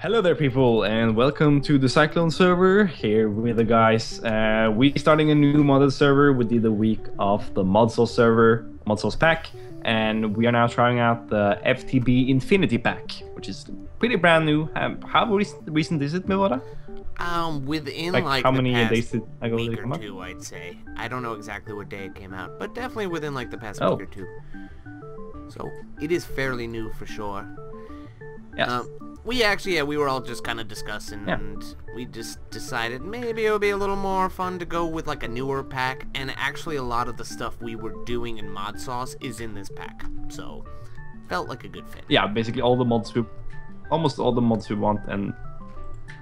Hello there, people, and welcome to the Cyclone Server. Here with the guys. We starting a new modded server. We did a week of the mod source server, mod source pack, and we are now trying out the FTB Infinity pack, which is pretty brand new. How recent is it, Mevoda? Within Like how the many past days did I go week to or come out? two, I'd say. I don't know exactly what day it came out, but definitely within like the past Oh. week or two. So it is fairly new for sure. Yes. We were all just kind of discussing, and we just decided maybe it would be a little more fun to go with like a newer pack. And actually, a lot of the stuff we were doing in mod sauce is in this pack, so felt like a good fit. Yeah, basically almost all the mods we want, and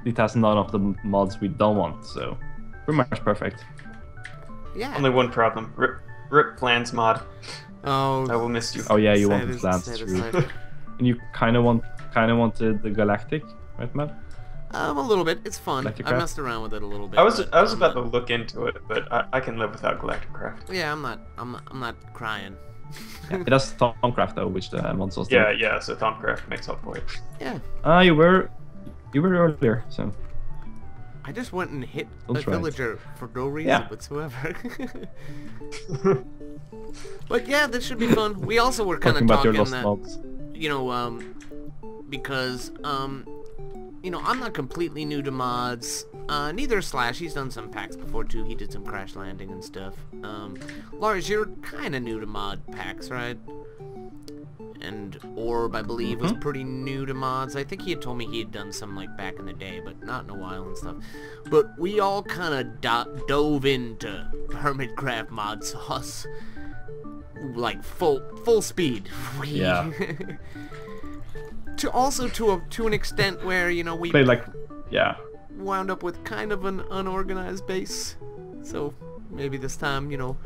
it has none of the mods we don't want. So pretty much perfect. Yeah. Only one problem. Rip plans mod. Oh. I will miss you. Oh yeah, you Sad want the as- plans, sad as true. life. And you kind of wanted the galactic, right, Matt? A little bit. It's fun. Galactic I Craft? messed around with it a little bit. I was but about I'm to look into it, but I can live without Galactic Craft. Yeah, I'm not crying. Yeah, it does Thaumcraft though, which the mod source Yeah, yeah. So Thaumcraft makes up for it. Yeah. You were earlier, so I just went and hit Don't a try it. villager for no reason Yeah. whatsoever. But yeah, this should be fun. We also were kind of talking about your talking lost that, mods. you know, because, you know, I'm not completely new to mods. Neither is Slash. He's done some packs before too. He did some Crash Landing and stuff. Lars, you're kind of new to mod packs, right? And Orb, I believe, was pretty new to mods. I think he had told me he had done some like back in the day, but not in a while and stuff. But we all kind of dove into Hermitcraft mod sauce, like full speed. Yeah. to an extent where, you know, we Played like, yeah. wound up with kind of an unorganized base. So maybe this time, you know.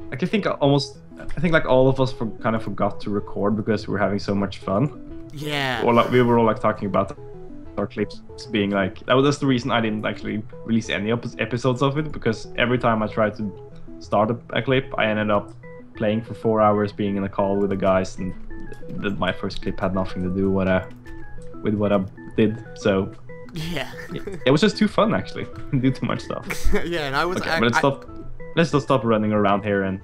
I think like all of us kind of forgot to record because we were having so much fun. Yeah. Or like we were all like talking about our clips being like that's the reason I didn't actually release any episodes of it, because every time I tried to start a clip, I ended up playing for 4 hours, being in a call with the guys, and my first clip had nothing to do with what I did. So Yeah. it was just too fun actually. Do too much stuff. Yeah, and I was. Okay, but let's just stop running around here and.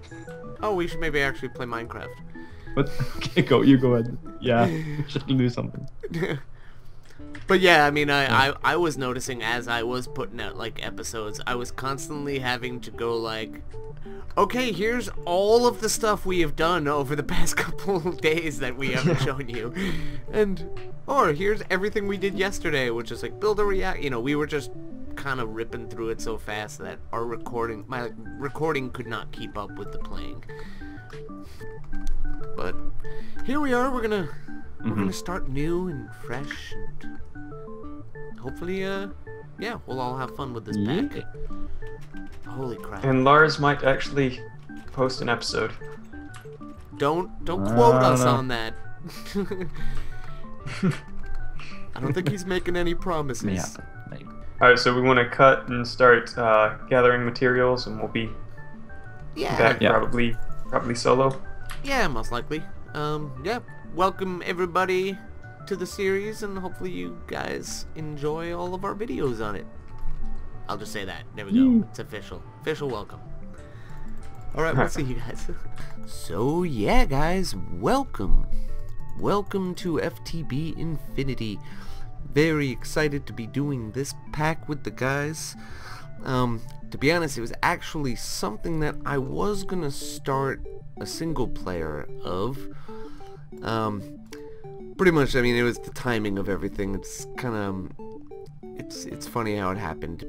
Oh, we should maybe actually play Minecraft. But okay, you go ahead. Yeah, we should do something. But yeah, I mean, I was noticing as I was putting out like episodes, I was constantly having to go like, okay, here's all of the stuff we have done over the past couple of days that we haven't shown you, or here's everything we did yesterday, which is like build a react. You know, we were just kind of ripping through it so fast that my recording could not keep up with the playing. But here we are. We're gonna start new and fresh, and hopefully, yeah, we'll all have fun with this pack. Holy crap! And Lars might actually post an episode. Don't quote us no. on that. I don't think he's making any promises. Yeah, maybe. All right, so we want to cut and start gathering materials, and we'll be back Yeah. probably solo. Yeah, most likely. Yeah. Welcome everybody to the series, and hopefully you guys enjoy all of our videos on it. I'll just say that. There we go. It's official. Official welcome. Alright, we'll see you guys. So yeah, guys, welcome. Welcome to FTB Infinity. Very excited to be doing this pack with the guys. To be honest, it was actually something that I was gonna start a single player of. Pretty much, I mean, it was the timing of everything. It's kind of, it's funny how it happened.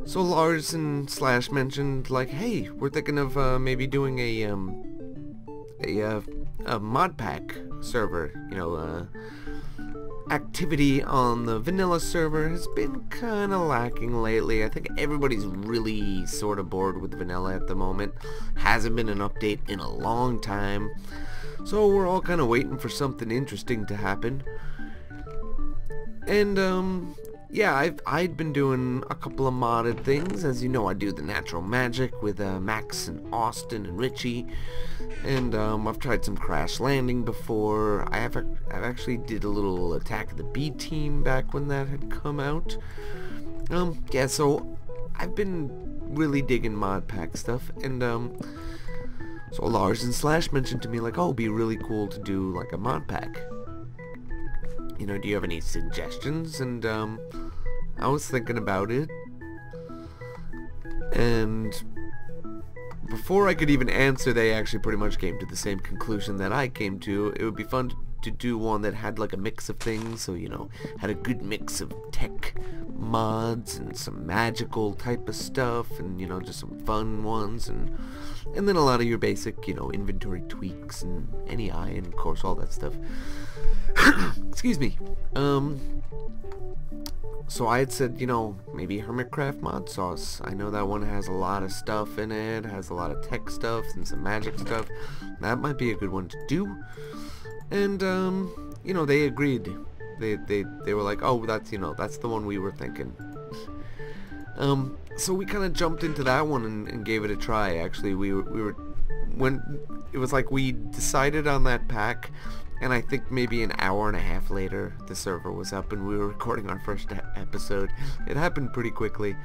So Lars and Slash mentioned, like, hey, we're thinking of maybe doing a mod pack server. You know, activity on the vanilla server has been kind of lacking lately. I think everybody's really sort of bored with vanilla at the moment. Hasn't been an update in a long time. So we're all kind of waiting for something interesting to happen. And yeah, I'd been doing a couple of modded things. As you know, I do the natural magic with Max and Austin and Richie, and I've tried some crash landing before. I've actually did a little Attack of the B Team back when that had come out. Yeah, so I've been really digging modpack stuff, and so Lars and Slash mentioned to me like, oh, it'd be really cool to do like a modpack. You know, do you have any suggestions? And I was thinking about it, and before I could even answer, they actually pretty much came to the same conclusion that I came to. It would be fun to do one that had like a mix of things, so, you know, had a good mix of tech mods and some magical type of stuff, and, you know, just some fun ones, and then a lot of your basic, you know, inventory tweaks and NEI and of course all that stuff. Excuse me. So I had said, you know, maybe Hermitcraft Mod Sauce. I know that one has a lot of stuff in it, has a lot of tech stuff and some magic stuff. That might be a good one to do. And you know, they agreed. They were like, oh, that's, you know, that's the one we were thinking. So we kind of jumped into that one and gave it a try. Actually, we were when it was like we decided on that pack, and I think maybe an hour and a half later the server was up and we were recording our first episode. It happened pretty quickly,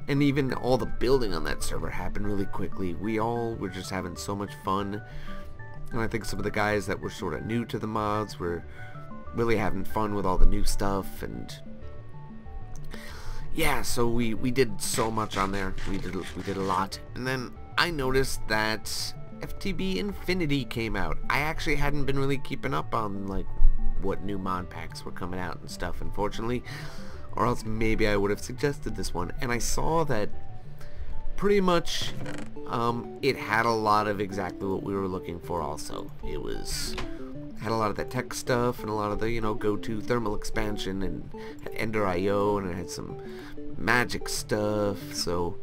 and even all the building on that server happened really quickly. We all were just having so much fun, and I think some of the guys that were sort of new to the mods were really having fun with all the new stuff. And yeah, so we did so much on there. We did a lot. And then I noticed that FTB Infinity came out. I actually hadn't been really keeping up on like what new mod packs were coming out and stuff, unfortunately, or else maybe I would have suggested this one. And I saw that pretty much it had a lot of exactly what we were looking for. Also, it had a lot of that tech stuff and a lot of the, you know, go-to thermal expansion, and had Ender IO, and it had some magic stuff. So,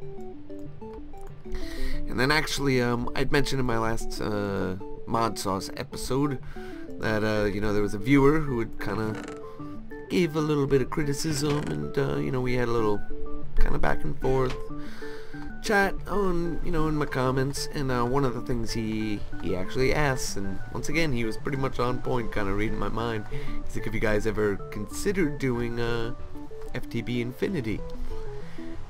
and then actually I'd mentioned in my last Mod Sauce episode that you know, there was a viewer who had kind of gave a little bit of criticism, and you know, we had a little kind of back and forth chat on, you know, in my comments. And one of the things he actually asked, and once again he was pretty much on point, kind of reading my mind, he's like, have you guys ever considered doing FTB Infinity?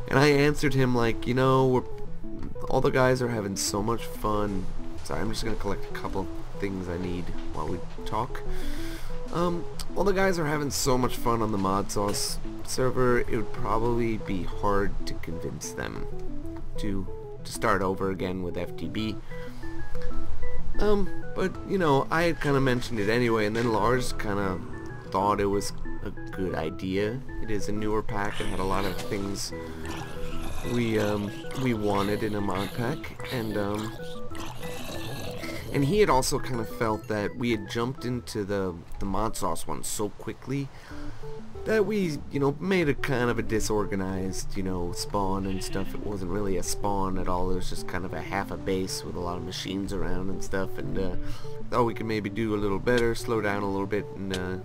And I answered him like, you know, all the guys are having so much fun. Sorry, I'm just gonna collect a couple things I need while we talk. All the guys are having so much fun on the Mod Sauce server, it would probably be hard to convince them to start over again with FTB. But, you know, I had kind of mentioned it anyway, and then Lars kind of thought it was a good idea. It is a newer pack. It had a lot of things we wanted in a mod pack, and he had also kind of felt that we had jumped into the Mod Sauce one so quickly that we, you know, made a kind of a disorganized, you know, spawn and stuff. It wasn't really a spawn at all. It was just kind of a half a base with a lot of machines around and stuff, and thought we could maybe do a little better, slow down a little bit, and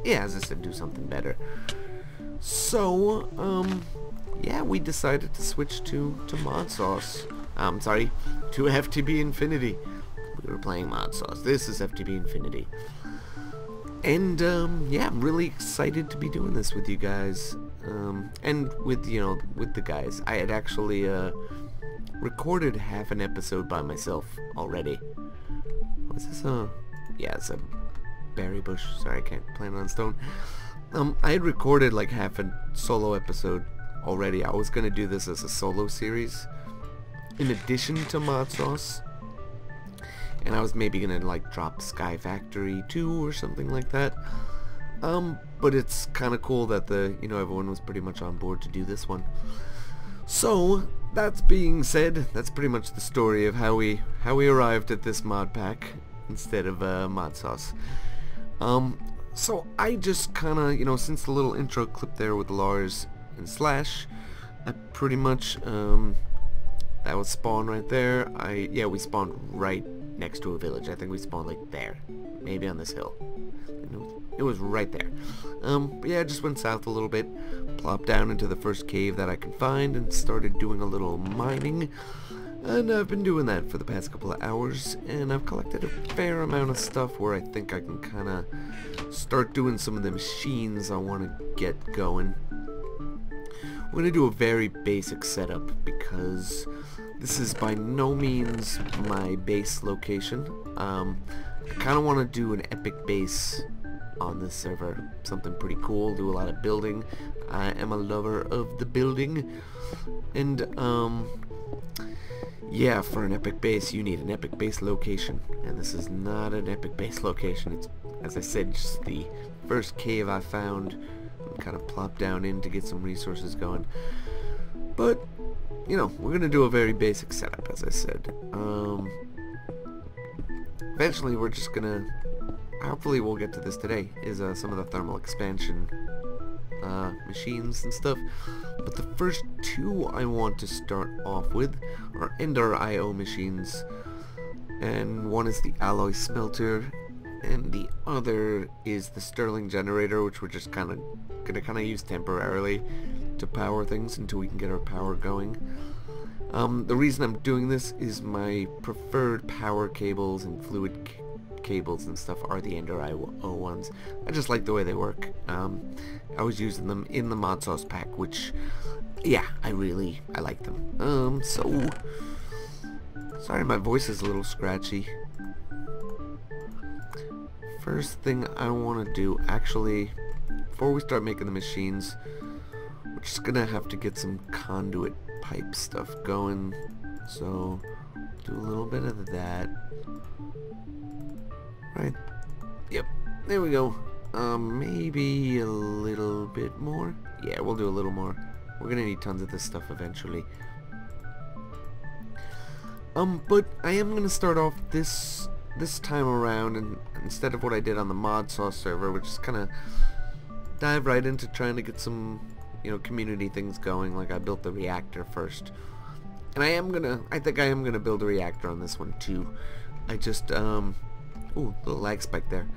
yeah, as I said, do something better. So, yeah, we decided to switch to Mod Sauce. Sorry, to FTB Infinity. We were playing Mod Sauce. This is FTB Infinity. And, yeah, I'm really excited to be doing this with you guys. And with, you know, with the guys. I had actually, recorded half an episode by myself already. What's this? Yeah, it's a berry bush. Sorry, I can't plant it on stone. I had recorded like half a solo episode already. I was gonna do this as a solo series in addition to Mod Sauce. And I was maybe gonna like drop Sky Factory 2 or something like that. But it's kind of cool that you know, everyone was pretty much on board to do this one. So that being said, that's pretty much the story of how we arrived at this mod pack instead of Mod Sauce. So I just kind of, you know, since the little intro clip there with Lars and Slash, I pretty much that was spawn right there. Yeah, we spawned right next to a village. I think we spawned like there, maybe on this hill. It was right there. But yeah, I just went south a little bit, plopped down into the first cave that I could find, and started doing a little mining. And I've been doing that for the past couple of hours, and I've collected a fair amount of stuff where I think I can kind of start doing some of the machines I want to get going. We're going to do a very basic setup because this is by no means my base location. I kind of want to do an epic base on this server. Something pretty cool, do a lot of building. I am a lover of the building. And, yeah, for an epic base, you need an epic base location. And this is not an epic base location. It's, as I said, just the first cave I found and kind of plopped down in to get some resources going. But, you know, we're going to do a very basic setup, as I said. Eventually, we're just going to... Hopefully we'll get to this today, is some of the thermal expansion machines and stuff. But the first two I want to start off with are Ender IO machines. And one is the alloy smelter, and the other is the Sterling generator, which we're just kind of gonna use temporarily to power things until we can get our power going. The reason I'm doing this is my preferred power cables and fluid cables and stuff are the Ender IO ones. I just like the way they work. I was using them in the mod sauce pack, which, yeah, I like them. So, sorry my voice is a little scratchy. First thing I want to do, actually, before we start making the machines, we're just gonna have to get some conduit pipe stuff going. So, do a little bit of that. Right. Yep. There we go. Maybe a little bit more. Yeah, we'll do a little more. We're gonna need tons of this stuff eventually. But I am gonna start off this time around, and instead of what I did on the mod sauce server, which is kind of dive right into trying to get some, you know, community things going. Like I built the reactor first, and I think I am gonna build a reactor on this one too. I just ooh, little lag spike there.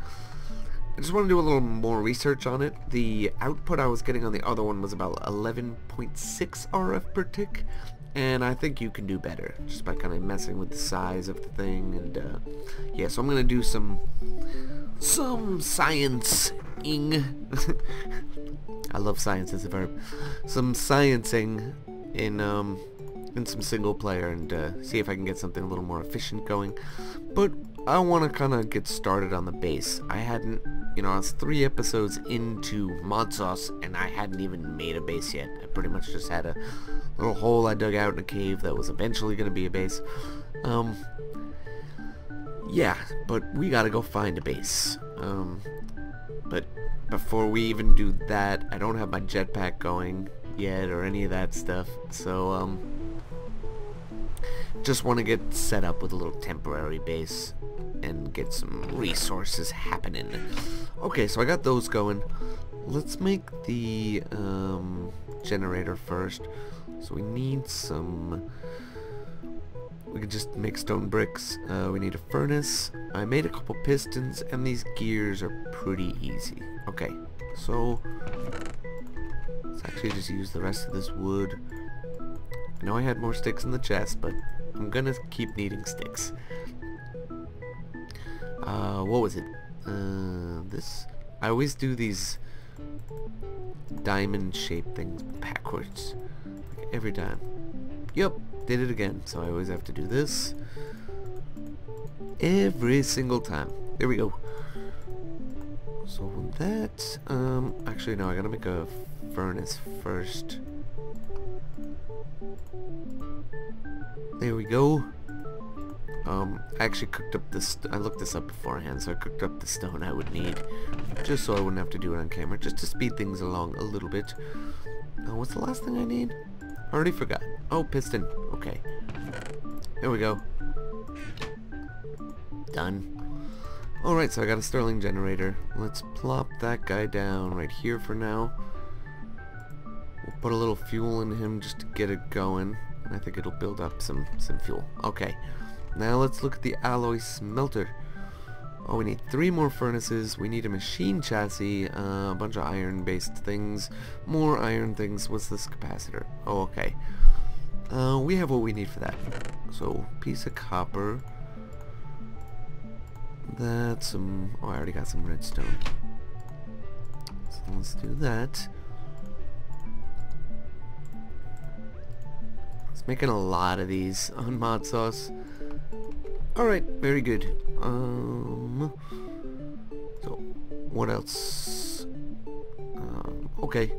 I just want to do a little more research on it. The output I was getting on the other one was about 11.6 RF per tick, and I think you can do better just by kind of messing with the size of the thing. And yeah, so I'm gonna do some sciencing. I love science as a verb. Some sciencing in some single player, and see if I can get something a little more efficient going. But I want to kind of get started on the base. I hadn't, you know, I was 3 episodes into mod sauce and I hadn't even made a base yet. I pretty much just had a little hole I dug out in a cave that was eventually going to be a base. Yeah, but we gotta go find a base. But before we even do that, I don't have my jetpack going yet or any of that stuff. So, just want to get set up with a little temporary base and get some resources happening. Okay, so I got those going. Let's make the generator first. So we need some... We could just make stone bricks. We need a furnace. I made a couple pistons, and these gears are pretty easy. Okay, so let's actually just use the rest of this wood. I know I had more sticks in the chest, but I'm gonna keep needing sticks. What was it? This? I always do these diamond-shaped things backwards. Like every time. Yep, did it again. So I always have to do this. Every single time. There we go. So that, actually no, I gotta make a furnace first. There we go. I actually cooked up this, I looked this up beforehand, so I cooked up the stone I would need, just so I wouldn't have to do it on camera, just to speed things along a little bit. What's the last thing I need? I already forgot. Oh, piston. Okay. There we go. Done. Alright, so I got a Sterling generator. Let's plop that guy down right here for now. We'll put a little fuel in him just to get it going. I think it'll build up some fuel. Okay. Now let's look at the alloy smelter. Oh, we need 3 more furnaces. We need a machine chassis, a bunch of iron-based things, more iron things. What's this capacitor? Oh, okay. We have what we need for that. So, piece of copper. That's some... Oh, I already got some redstone. So let's do that. It's making a lot of these on mod sauce. Alright, very good. So, what else? Okay,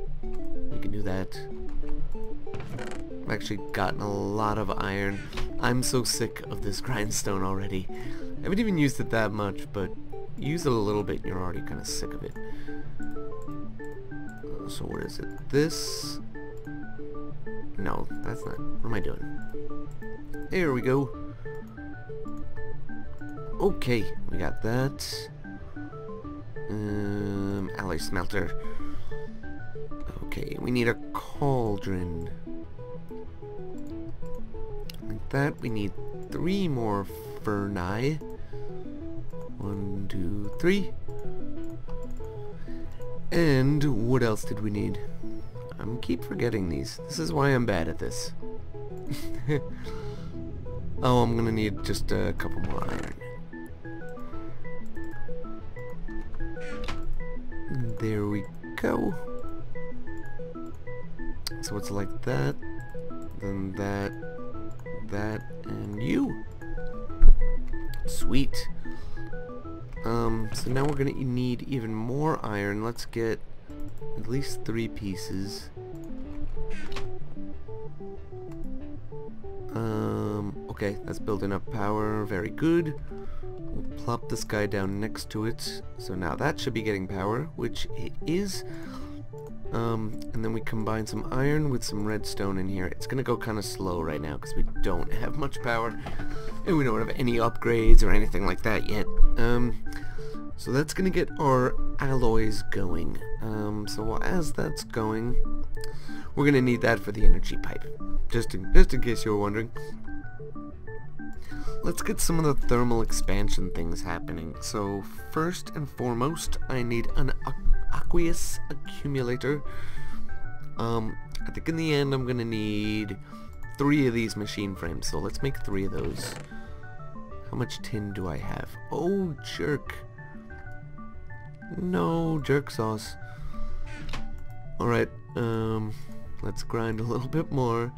we can do that. I've actually gotten a lot of iron. I'm so sick of this grindstone already. I haven't even used it that much, but use it a little bit and you're already kind of sick of it. So what is it? This? No, that's not. What am I doing? There we go. Okay, we got that. Alloy smelter. Okay, we need a cauldron. Like that, we need 3 more furni. 1, 2, 3. And what else did we need? I keep forgetting these. This is why I'm bad at this. Oh, I'm gonna need just a couple more iron. There we go. So it's like that, then that, and you. Sweet. So now we're gonna need even more iron. Let's get at least 3 pieces. Okay, that's building up power. Very good. We'll plop this guy down next to it. So now that should be getting power, which it is. And then we combine some iron with some redstone in here. It's gonna go kind of slow right now because we don't have much power. And we don't have any upgrades or anything like that yet. So that's gonna get our alloys going. So as that's going, we're gonna need that for the energy pipe. Just in case you were wondering. Let's get some of the thermal expansion things happening. So first and foremost, I need an aqueous accumulator. I think in the end I'm gonna need 3 of these machine frames. So let's make 3 of those. How much tin do I have? Oh, jerk. No, jerk sauce. Alright, let's grind a little bit more.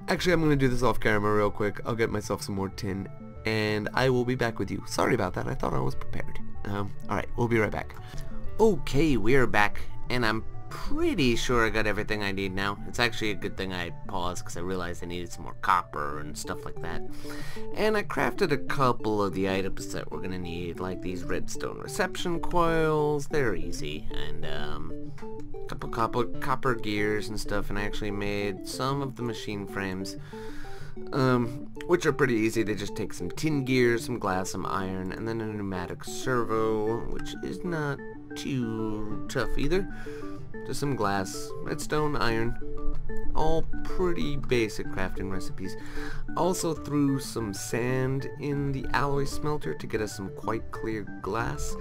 Actually, I'm gonna do this off camera real quick. I'll get myself some more tin, and I will be back with you. Sorry about that, I thought I was prepared. Alright, we'll be right back. Okay, we're back, and I'm pretty sure I got everything I need now. It's actually a good thing I paused because I realized I needed some more copper and stuff like that. And I crafted a couple of the items that we're gonna need, like these redstone reception coils. They're easy, and a couple copper gears and stuff. And I actually made some of the machine frames, which are pretty easy. They just take some tin gears, some glass, some iron, and then a pneumatic servo, which is not too tough either. Just some glass, redstone, iron, all pretty basic crafting recipes. Also threw some sand in the alloy smelter to get us some quite clear glass.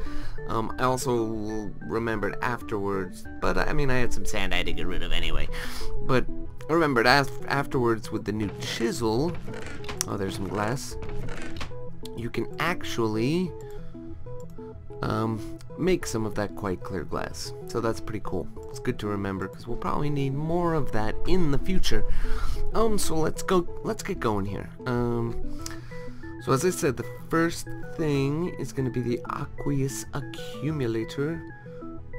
I also remembered afterwards, but I mean I had some sand I had to get rid of anyway. But I remembered afterwards with the new chisel, oh there's some glass, you can actually make some of that quite clear glass. So that's pretty cool. It's good to remember because we'll probably need more of that in the future. So let's get going here. So as I said, the first thing is going to be the aqueous accumulator.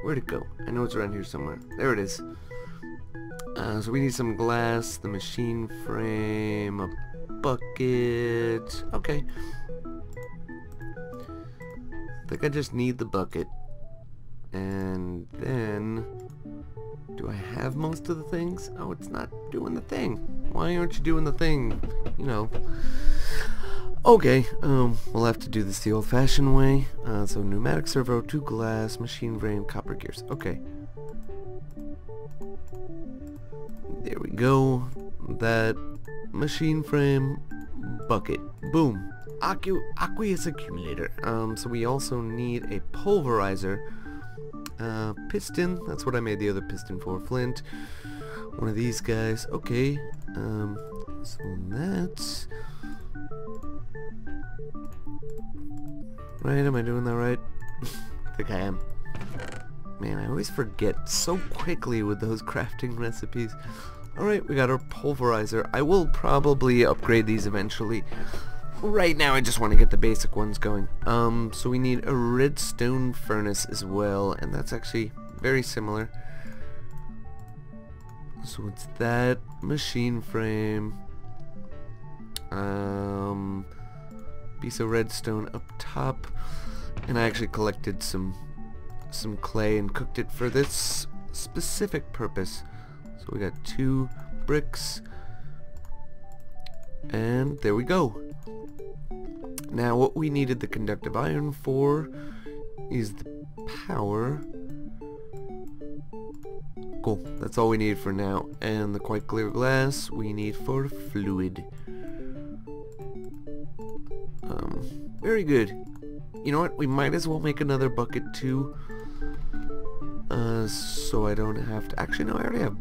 Where'd it go? I know it's around here somewhere. There it is. So we need some glass, the machine frame, a bucket. Okay. I think I just need the bucket. And then, do I have most of the things? Oh, it's not doing the thing. Why aren't you doing the thing? You know. Okay, we'll have to do this the old-fashioned way. So pneumatic servo, 2 glass, machine frame, copper gears. Okay. There we go. That machine frame, bucket. Boom. aqueous accumulator. So we also need a pulverizer. Piston, that's what I made the other piston for. Flint. One of these guys. Okay. So that's... Right, am I doing that right? I think I am. Man, I always forget so quickly with those crafting recipes. Alright, we got our pulverizer. I will probably upgrade these eventually. Right now I just want to get the basic ones going. So we need a redstone furnace as well, and that's actually very similar. So it's that machine frame. Piece of redstone up top, and I actually collected some clay and cooked it for this specific purpose. So we got 2 bricks, and there we go. Now what we needed the conductive iron for is the power. Cool, that's all we need for now. And the quite clear glass we need for fluid. Very good. You know what, we might as well make another bucket too. So I don't have to... Actually, no, I already have...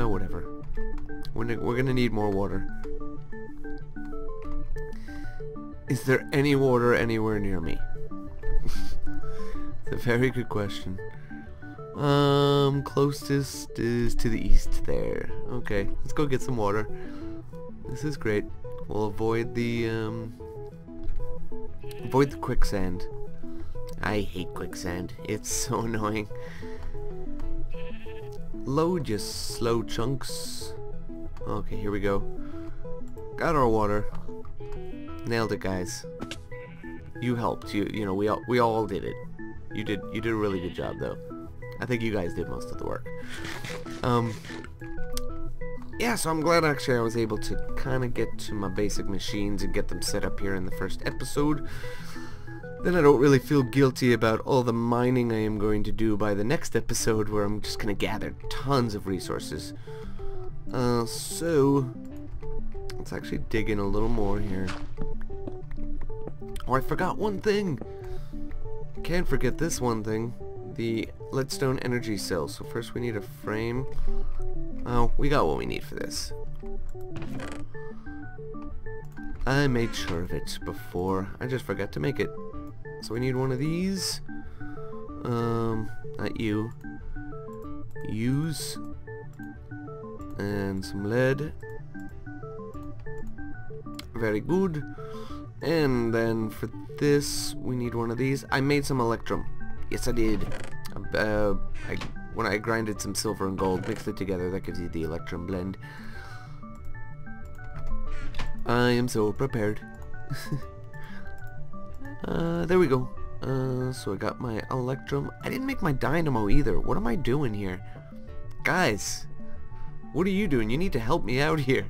whatever. We're gonna need more water. Is there any water anywhere near me? It's a very good question. Closest is to the east there. Okay, let's go get some water. This is great. We'll avoid the quicksand. I hate quicksand. It's so annoying. Load your slow chunks. Okay, here we go. Got our water. Nailed it, guys. You helped. You know, we all did it. You did a really good job, though. I think you guys did most of the work. Yeah, so I'm glad actually I was able to kind of get to my basic machines and get them set up here in the first episode. Then I don't really feel guilty about all the mining I am going to do by the next episode, where I'm just going to gather tons of resources. So let's actually dig in a little more here. Oh, I forgot one thing. Can't forget this one thing. The leadstone energy cell. So first we need a frame. Oh, we got what we need for this. I made sure of it before. I just forgot to make it. So we need one of these. Not you. Use. And some lead. Very good. And then for this, we need one of these. I made some electrum. Yes, I did. When I grinded some silver and gold, mixed it together, that gives you the electrum blend. I am so prepared. There we go. So I got my electrum. I didn't make my dynamo either. What am I doing here? Guys, what are you doing? You need to help me out here.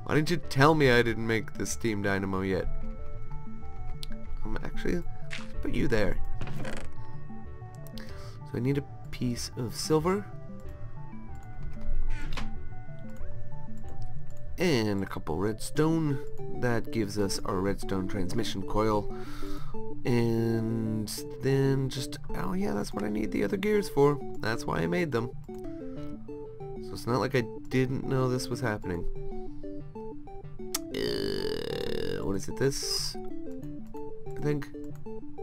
Why didn't you tell me I didn't make the steam dynamo yet? Actually, let's put you there. So I need a piece of silver. And a couple redstone. That gives us our redstone transmission coil. And then just... oh yeah, that's what I need the other gears for. That's why I made them. So it's not like I didn't know this was happening. What is it, this? I think.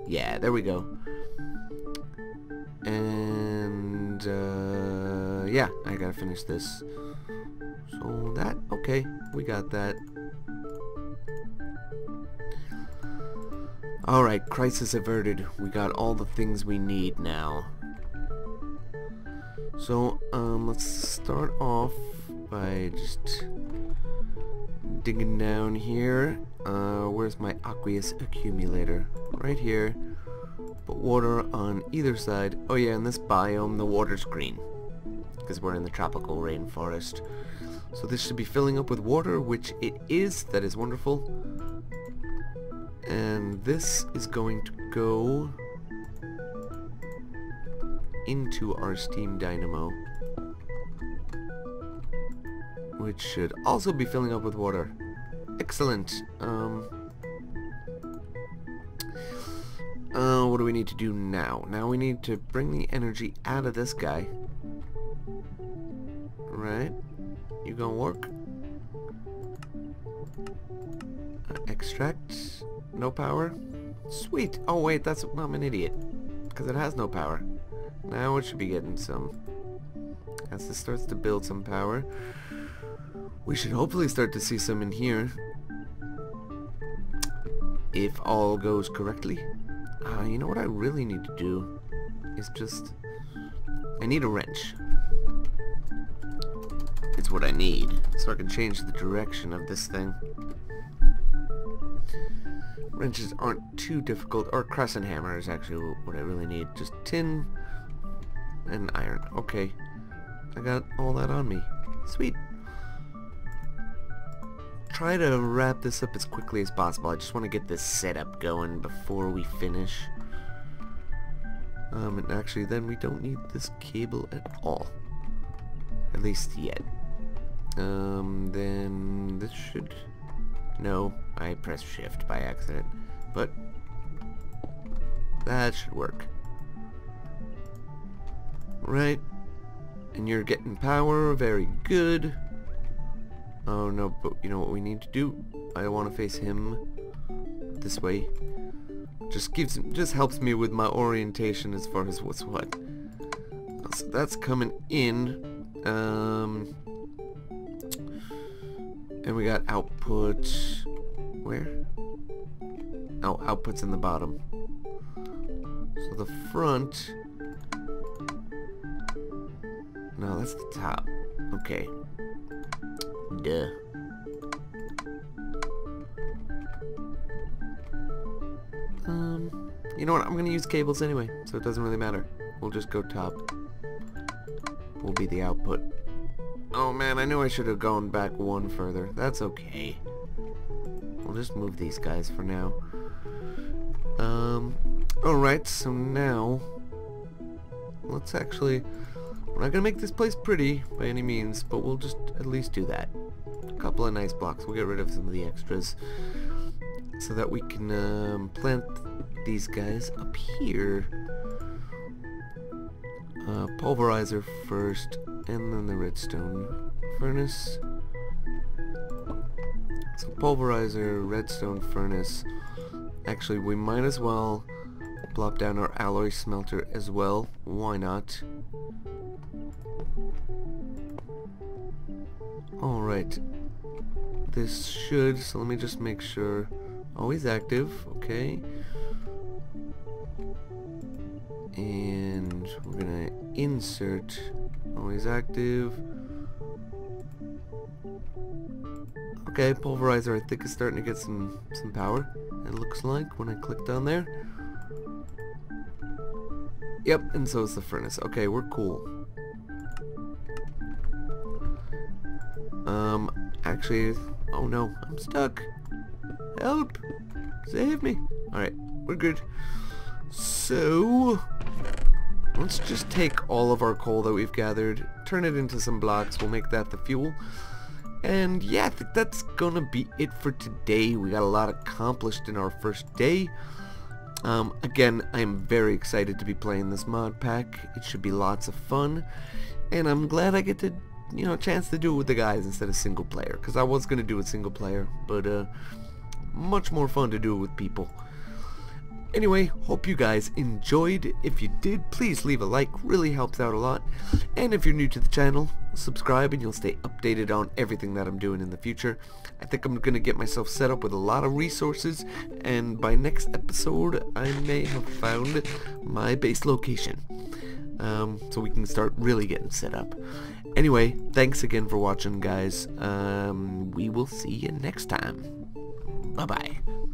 Yeah, there we go. And yeah, I gotta finish this. So that, okay, we got that. Alright, crisis averted. We got all the things we need now. So, let's start off by just digging down here. Where's my aqueous accumulator? Right here. Put water on either side. Oh yeah, in this biome the water's green, because we're in the tropical rainforest. So this should be filling up with water, which it is. That is wonderful. And this is going to go into our steam dynamo, which should also be filling up with water. Excellent. What do we need to do now? Now we need to bring the energy out of this guy. Right? You gonna work? Extract. No power. Sweet. Oh wait, I'm an idiot. Because it has no power. Now it should be getting some. As this starts to build some power, we should hopefully start to see some in here. If all goes correctly. You know what I really need to do is I need a wrench. It's what I need, so I can change the direction of this thing. Wrenches aren't too difficult, or crescent hammer is actually what I really need. Just tin and iron. Okay, I got all that on me. Sweet. Try to wrap this up as quickly as possible. I just want to get this setup going before we finish. And actually then we don't need this cable at all. At least yet. Then this should... No, I pressed shift by accident. But that should work. Right. And you're getting power, very good. Oh no, but you know what we need to do? I want to face him this way. Just helps me with my orientation as far as what's what. So that's coming in. And we got output. Where? Oh, output's in the bottom. So the front. No, that's the top. Okay. Duh. You know what? I'm gonna use cables anyway, so it doesn't really matter. We'll just go top. Will be the output. Oh man, I knew I should have gone back one further. That's okay. We'll just move these guys for now. Alright, so now let's actually... We're not gonna make this place pretty by any means, but we'll just at least do that. A couple of nice blocks. We'll get rid of some of the extras so that we can plant these guys up here. Pulverizer first, and then the redstone furnace. So pulverizer, redstone furnace. Actually, we might as well plop down our alloy smelter as well. Why not? Alright. This should, so let me just make sure. Always active, okay. And we're gonna insert always active. Okay, pulverizer I think is starting to get some power, it looks like, when I click down there. Yep, and so is the furnace. Okay, we're cool. Actually, oh no, I'm stuck. Help! Save me! Alright, we're good. So, let's just take all of our coal that we've gathered, turn it into some blocks, we'll make that the fuel. And yeah, I think that's gonna be it for today. We got a lot accomplished in our first day. Again, I'm very excited to be playing this mod pack. It should be lots of fun. And I'm glad I get to, you know, chance to do it with the guys instead of single player. Because I was gonna do it single player, but much more fun to do it with people. Anyway, hope you guys enjoyed. If you did, please leave a like, really helps out a lot. And if you're new to the channel, subscribe and you'll stay updated on everything that I'm doing in the future. I think I'm gonna get myself set up with a lot of resources, and by next episode I may have found my base location. So we can start really getting set up. Anyway, thanks again for watching, guys. We will see you next time. Bye-bye.